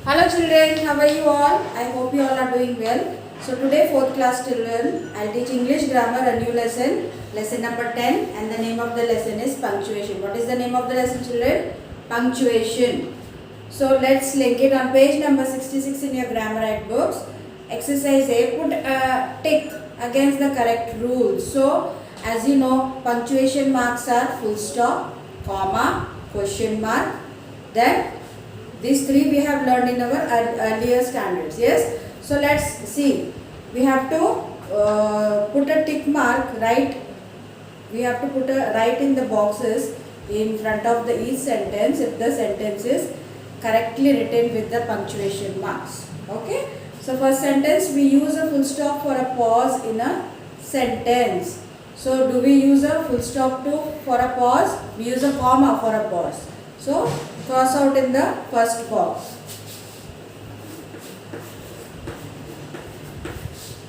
Hello children, how are you all? I hope you all are doing well. So today 4th class children, I will teach English grammar, a new lesson, lesson number 10, and the name of the lesson is punctuation. What is the name of the lesson children? Punctuation. So let's link it on page number 66 in your grammar right books. Exercise A, put a tick against the correct rule. So as you know, punctuation marks are full stop, comma, question mark, then these three we have learned in our earlier standards. Yes. So let's see. We have to put a tick mark right. We have to put a right in the boxes in front of the each sentence if the sentence is correctly written with the punctuation marks. Okay. So first sentence, we use a full stop for a pause in a sentence. So do we use a full stop for a pause? We use a comma for a pause. So cross out in the first box.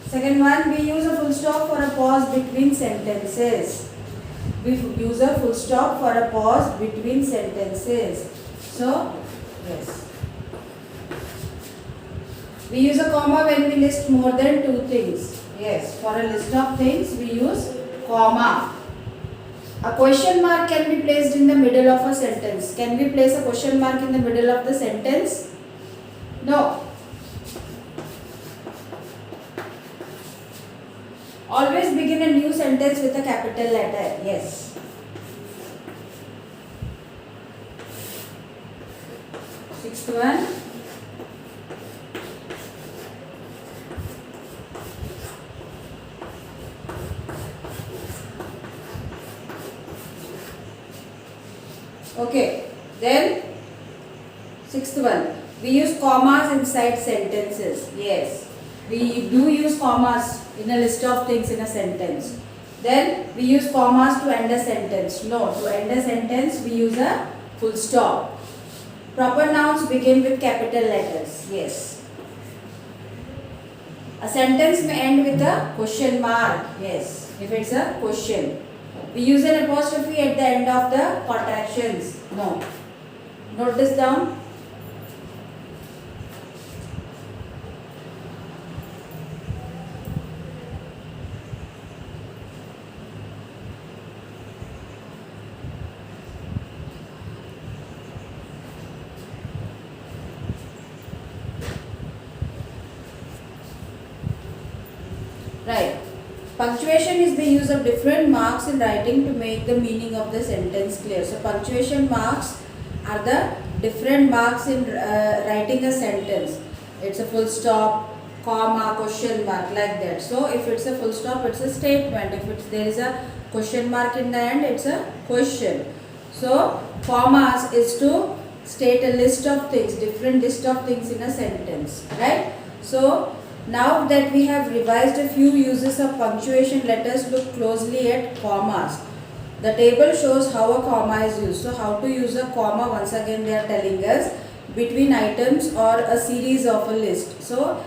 Second one, we use a full stop for a pause between sentences. We use a full stop for a pause between sentences. So, yes. We use a comma when we list more than two things. Yes, for a list of things we use comma. A question mark can be placed in the middle of a sentence. Can we place a question mark in the middle of the sentence? No. Always begin a new sentence with a capital letter. Yes. Sixth one. Okay, then sixth one, we use commas inside sentences. Yes, we do use commas in a list of things in a sentence. Then we use commas to end a sentence. No, to end a sentence we use a full stop. Proper nouns begin with capital letters. Yes. A sentence may end with a question mark. Yes, if it's a question. We use an apostrophe at the end of the contractions. No. Note this down. Right. Punctuation is the use of different marks in writing to make the meaning of the sentence clear. So punctuation marks are the different marks in writing a sentence. It's a full stop, comma, question mark, like that. So if it's a full stop, it's a statement. If there is a question mark in the end, it's a question. So commas is to state a list of things, different list of things in a sentence, right? So now that we have revised a few uses of punctuation, let us look closely at commas. The table shows how a comma is used. So how to use a comma, once again they are telling us, between items or a series of a list. So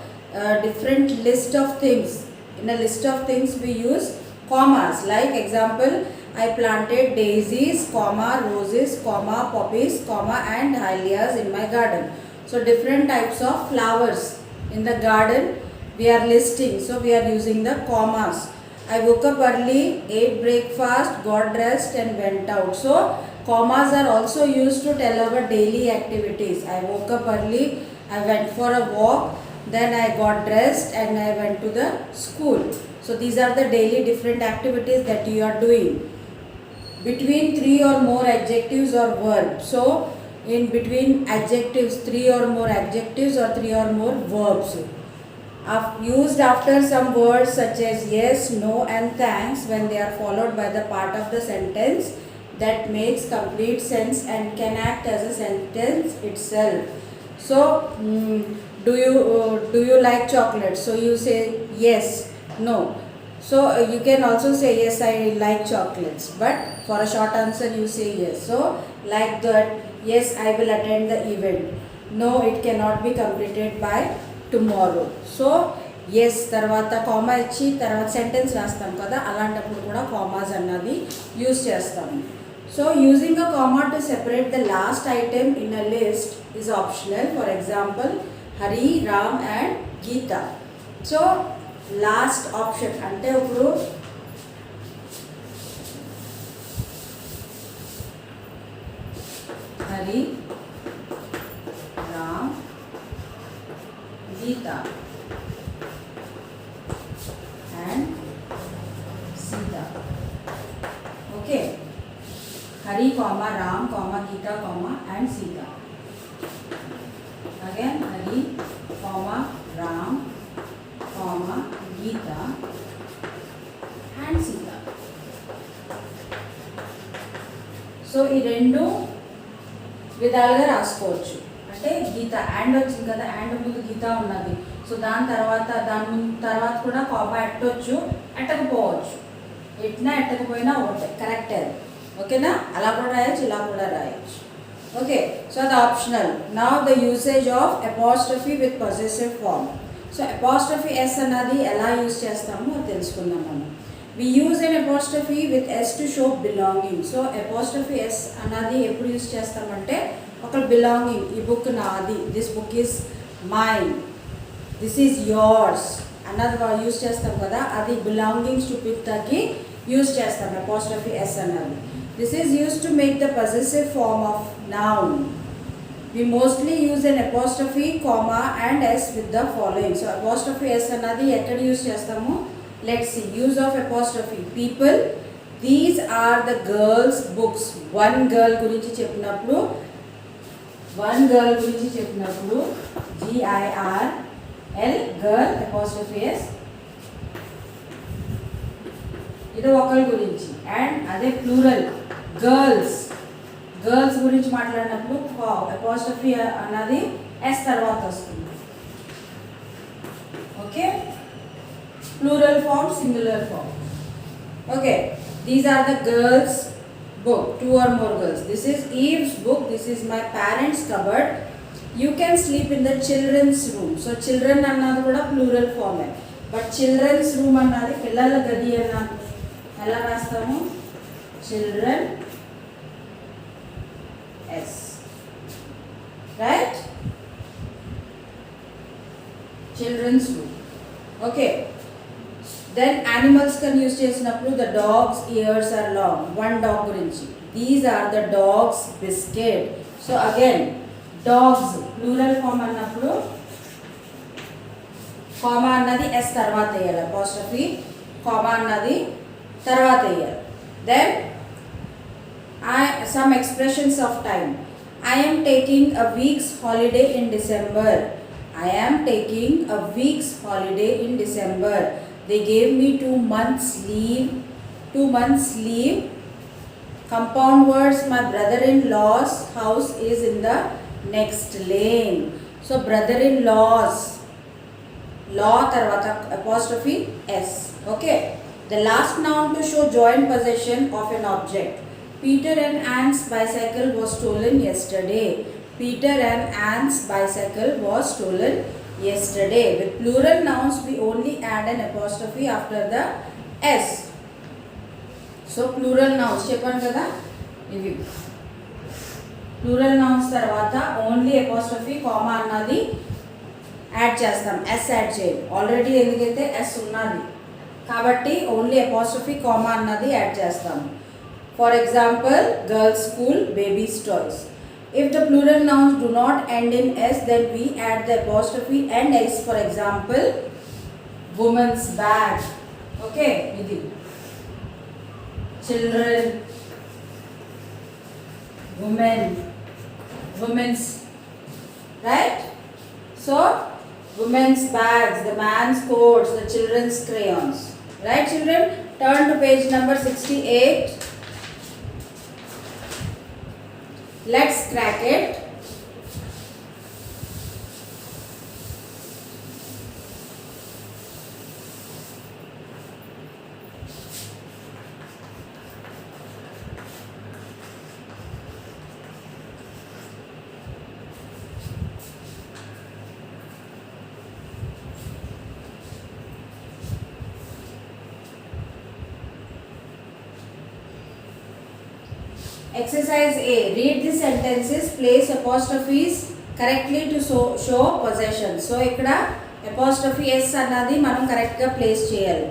different list of things. In a list of things we use commas. Like example, I planted daisies, comma, roses, comma, poppies, comma and dahlias in my garden. So different types of flowers in the garden we are listing, so we are using the commas. I woke up early, ate breakfast, got dressed and went out. So commas are also used to tell our daily activities. I woke up early, I went for a walk, then I got dressed and I went to the school. So these are the daily different activities that you are doing. Between three or more adjectives or verbs. So in between adjectives, three or more adjectives or three or more verbs. Used after some words such as yes, no and thanks when they are followed by the part of the sentence that makes complete sense and can act as a sentence itself. So, do you like chocolate? So you say yes, no. So you can also say yes, I like chocolates, but for a short answer you say yes. So like that, yes, I will attend the event. No, it cannot be completed by tomorrow. So yes తర్వాత comma ఇచ్చి తర్వాత sentence రాస్తాం కదా, అలాంటప్పుడు కూడా commas అన్నది use చేస్తాము. So using a comma to separate the last item in a list is optional. For example, Hari, Ram and Geeta. So last option ante uppudu Hari, Ram, Geeta and Sita. Okay, Hari, Ram, Geeta, and Sita. Again, Hari, Ram, Geeta and Sita. So ఈ రెండు విధాలుగా రాసుకోవచ్చు. అంటే గీత and వచ్చింది కదా, and ముందు గీత ఉన్నది. So దాని తర్వాత కూడా కామా ఎట్టవచ్చు, ఎట్టకపోవచ్చు. ఎట్టినా ఎట్టకపోయినా ఒకటే, కరెక్ట్ అది. ఓకేనా? అలా కూడా రాయొచ్చు, ఇలా కూడా రాయొచ్చు. ఓకే, సో అది optional. Now the usage of apostrophe with possessive form. So apostrophe S అన్నది ఎలా యూజ్ చేస్తామో తెలుసుకుందాం మనం. We use an apostrophe with s to show belonging. So apostrophe s అన్నది ఎప్పుడు యూజ్ చేస్తామంటే ఒక బిలాంగింగ్, ఈ బుక్ నాది, this book is mine, this is yours అన్నది యూజ్ చేస్తాం కదా, అది బిలాంగింగ్స్ టు పిక్కి యూజ్ చేస్తాం apostrophe s అన్నది. This is used to make the possessive form of noun. We mostly use an apostrophe, comma and s with the following. So apostrophe s అన్నది ఎక్కడ use చేస్తాము? Let's see. Use of apostrophe. People, these are the girls' books. One girl గురించి చెప్పినప్పుడు GIRL, girl, apostrophe s, ఇది ఒకరి గురించి. And అదే plural girls గురించి మాట్లాడినప్పుడు apostrophe అన్నది s తర్వాత వస్తుంది. Okay, plural form, singular form. Okay, these are the girls' book, 2 or more girls. This is Eve's book, this is my parents' cupboard. You can sleep in the children's room. So children అన్నది కూడా plural form. But children's room అన్నది పిల్లల గది అన్నది ఎలా రాస్తాము? Children s, right? Children's room. Okay, then animals can use చేసినప్పుడు the dog's ears are long. One dog గురించి, these are the dog's biscuit. So again, dogs plural form అన్నప్పుడు comma అన్నది s తర్వాత వేయాలి, apostrophe కామా అన్నది తర్వాత వేయాలి. Then some expressions of time. I am taking a week's holiday in December. I am taking a week's holiday in December. They gave me 2 months leave. Compound words, my brother-in-law's house is in the next lane. So brother-in-law's, law tarvata apostrophe s. Okay, the last noun to show joint possession of an object. Peter and Anne's bicycle was stolen yesterday. Peter and Anne's bicycle was stolen yesterday. With plural nouns we only add an apostrophe after the s. So plural nouns చెప్పాను కదా, ఇవి plural nouns తర్వాత only apostrophe comma అన్నది add చేస్తాం, s add చేయాలి. Already ఎందుకైతే s ఉన్నది కాబట్టి only apostrophe comma అన్నది యాడ్ చేస్తాం. For example, girls' school, baby's toys. If the plural nouns do not end in s, then we add the apostrophe and s. For example, woman's bag. Okay, ఇది children, women's, right? So women's bags, the man's coats, the children's crayons. Right, children? Turn to page number 68. Let's crack it. Exercise A. Read the sentences, place apostrophes correctly to show possession. So ఇక్కడ apostrophe S అన్నది మనం కరెక్ట్గా place చేయాలి.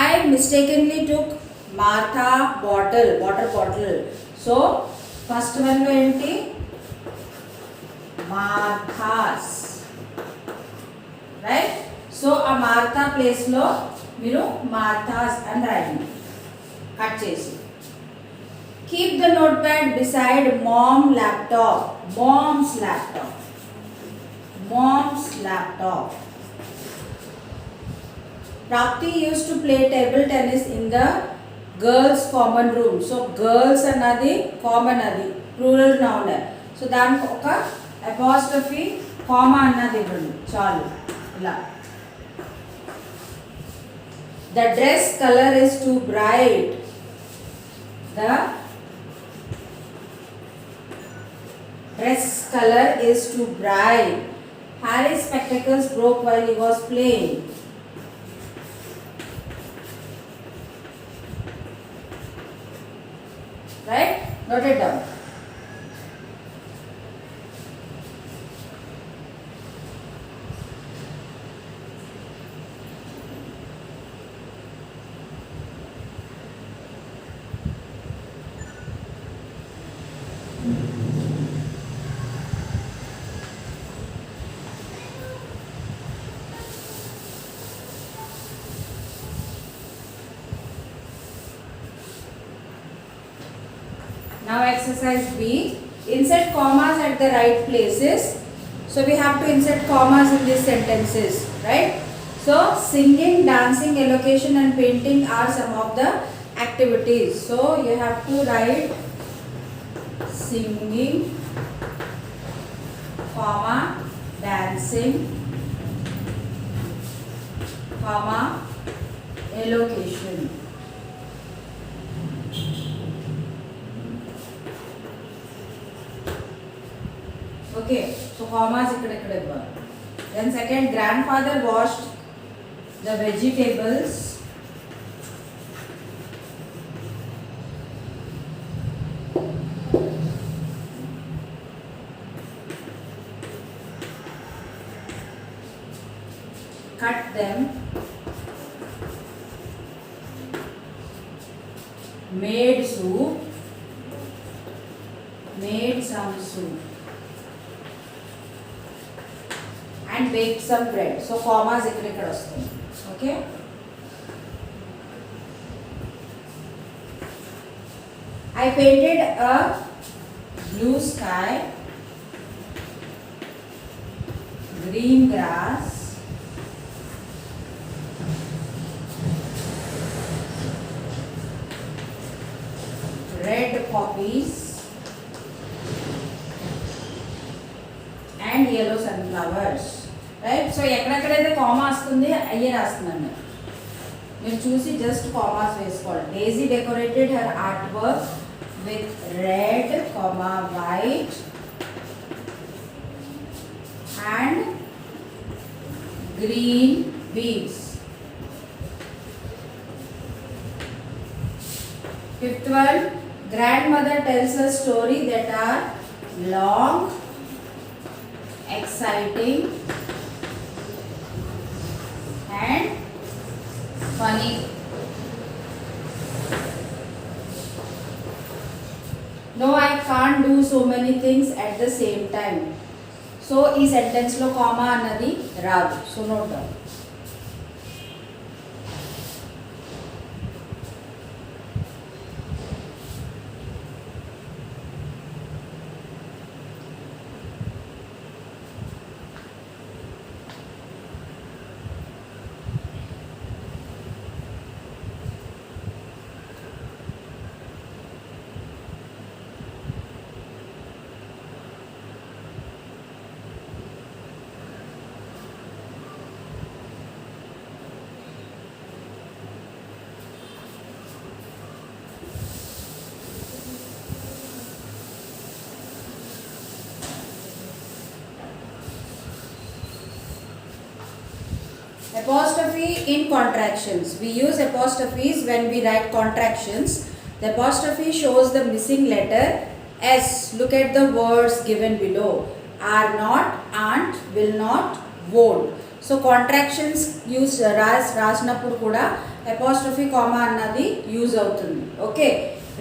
I mistakenly took Martha water bottle. So first వన్లో ఏంటి, మార్థాస్, right. So ఆ మార్థా ప్లేస్లో మీరు మార్థాస్ అని రాయండి కట్ చేసి. Keep the note pad beside mom's laptop. Prapti used to play table tennis in the girls common room. So girls అన్నది common, అది ప్లూరల్ నౌన్. సో దానికి ఒక అపాస్ట్రఫీ కామా అన్నది ఇవ్వండి చాలు. ఇలా the dress color is too bright. The dress color is too bright. Harry's spectacles broke while he was playing. Right? Note it down. Now exercise B. Insert commas at the right places. So we have to insert commas in these sentences, right? So singing, dancing, elocution and painting are some of the activities. So you have to write singing, comma, dancing, comma, elocution. Okay, so commas ikkada iవ్వాలి. Then second, grandfather washed the vegetables cut them, made some soup and baked some bread. So commas ikkada వస్తుంది. Okay, I painted a blue sky, green grass, red poppies and yellow sunflowers. Right? So ఎక్కడెక్కడైతే comma వస్తుంది అయ్యే రాస్తున్నాను. మీరు చూసి just commas వేసుకోవాలి. డేజీ decorated her art work with red, white and green beads. Fifth one, grandmother tells a story that are long, exciting and funny. No, I can't do so many things at the same time. So ఈ sentence లో comma అన్నది రాదు. So note down. Apostrophe in contractions. We use apostrophes when we write contractions. The apostrophe shows the missing letter S. Look at the words given below. are not, aren't, will not, won't. So contractions use రాసినప్పుడు కూడా apostrophe comma అన్నది use అవుతుంది. Okay,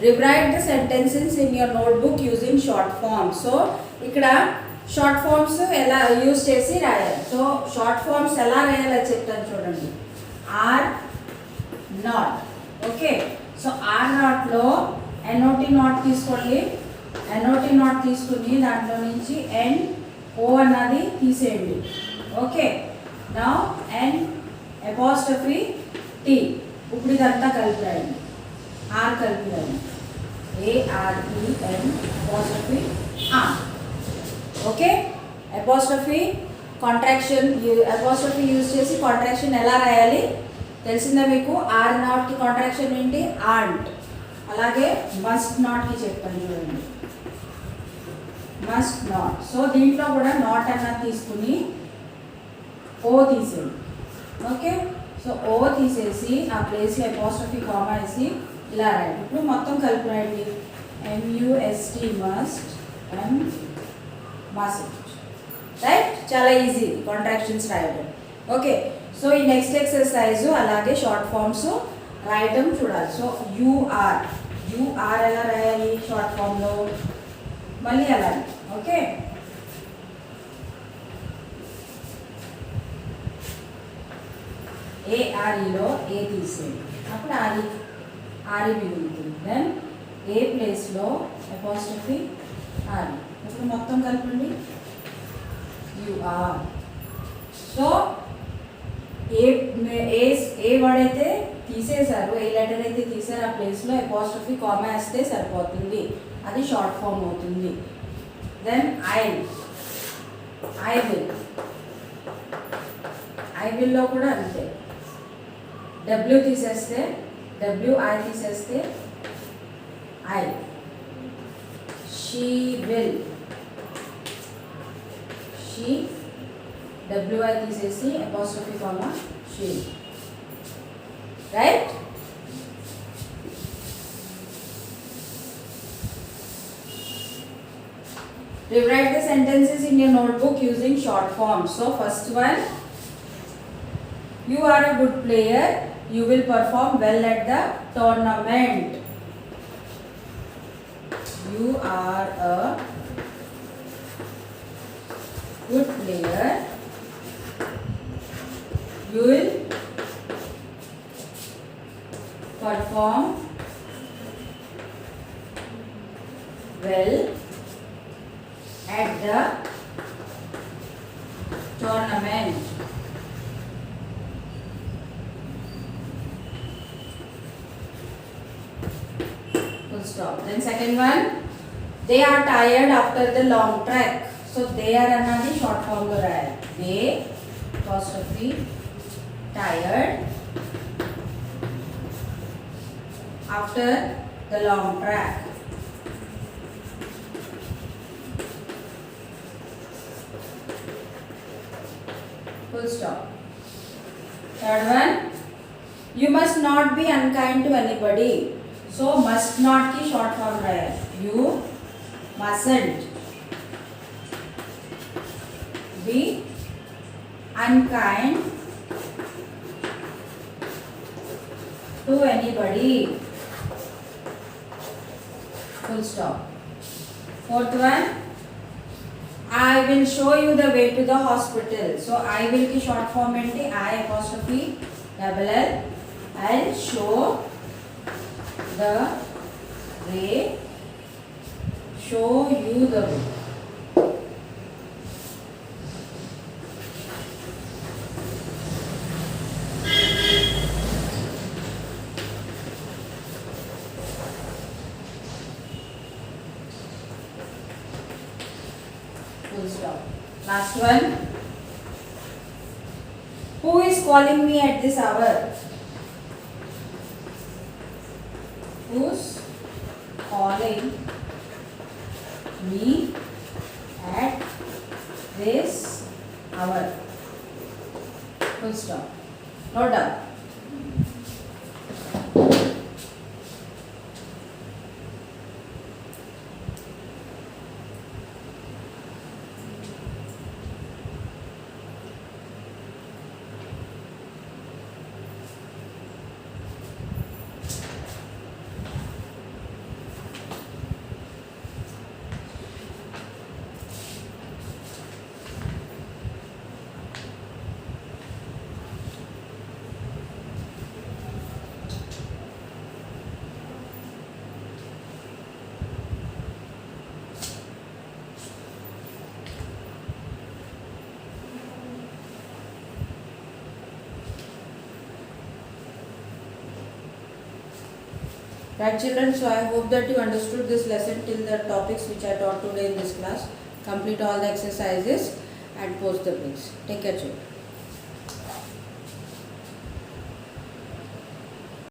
rewrite the sentences in your notebook using short forms. So ఇక్కడ short forms ఎలా use చేసి రాయాలి. So short forms ఎలా రాయాలో చెప్తాను చూడండి. Are not. Okay, so are నాట్లో ఎన్ఓటి నాట్ తీసుకోండి. ఎన్ఓటి నాట్ తీసుకుని దాంట్లో నుంచి ఎన్ ఓ అన్నది తీసేయండి. Okay, now N apostrophe T. ఇప్పుడు ఇదంతా కలిపి రాయండి. ఆర్ కలిపి రాయండి. AREN apostrophe R. Okay, apostrophe contraction apostrophe use చేసి కాంట్రాక్షన్ ఎలా రాయాలి తెలిసిందా మీకు? ఆర్ నాట్కి కాంట్రాక్షన్ ఏంటి? ఆంట్. అలాగే మస్ట్ నాట్కి చెప్పండి చూడండి. Must not. సో దీంట్లో కూడా నాట్ అన్నది తీసుకుని ఓ తీసేయండి. ఓకే, సో ఓ తీసేసి ఆ ప్లేస్లో అపాస్ట్రఫీ కామా వేసి ఇలా రాయండి. ఇప్పుడు మొత్తం కలిపి రాయండి. MUST must and must. Right, చాలా ఈజీ కాంట్రాక్షన్స్ రాయడం. ఓకే, సో ఈ నెక్స్ట్ ఎక్సర్సైజ్ అలాగే షార్ట్ ఫార్మ్స్ రాయడం చూడాలి. సో యూఆర్ ఎలా రాయాలి షార్ట్ ఫామ్లో? మళ్ళీ అలాగే. ఓకే, AREలో ఏ తీసేయండి. అప్పుడు ఆర్ఈ మిగులుతుంది. దెన్ ఏ ప్లేస్లో అపాస్ట్రఫీ ఆర్ఈ. ఇప్పుడు మొత్తం కలపండి. యూఆర్. సో ఏ వర్డ్ అయితే తీసేశారు, ఏ లెటర్ అయితే తీసారు ఆ ప్లేస్లో అపాస్ట్రఫీ కామా వేస్తే సరిపోతుంది. అది షార్ట్ ఫామ్ అవుతుంది. దెన్ ఐ విల్లో కూడా అంతే. డబ్ల్యూ తీసేస్తే WI తీసేస్తే ఐ. షీ విల్ WI తీసేసి apostrophe comma she. Right, rewrite the sentences in your notebook using short forms. So first one, you are a good player, you will perform well at the tournament. You are a good player, you will perform well at the tournament. Full stop. Then second one, they are tired after the long trek. So they are another short form lo rayali. They apostrophe tired after the long trek. Full stop. Third one, you must not be unkind to anybody. So must not की short form रहा. You mustn't be unkind to anybody. Full stop. Fourth one, I will show you the way to the hospital. So I will की short form ఏంటి? I apostrophe double L. I'll show the way. Show you the way. Full stop. Last one. Who is calling me at this hour? Who's calling me at this hour? Full stop. No doubt. Right children, so I hope that you understood this lesson till the topics which I taught today in this class. Complete all the exercises and post the bricks. Take care children.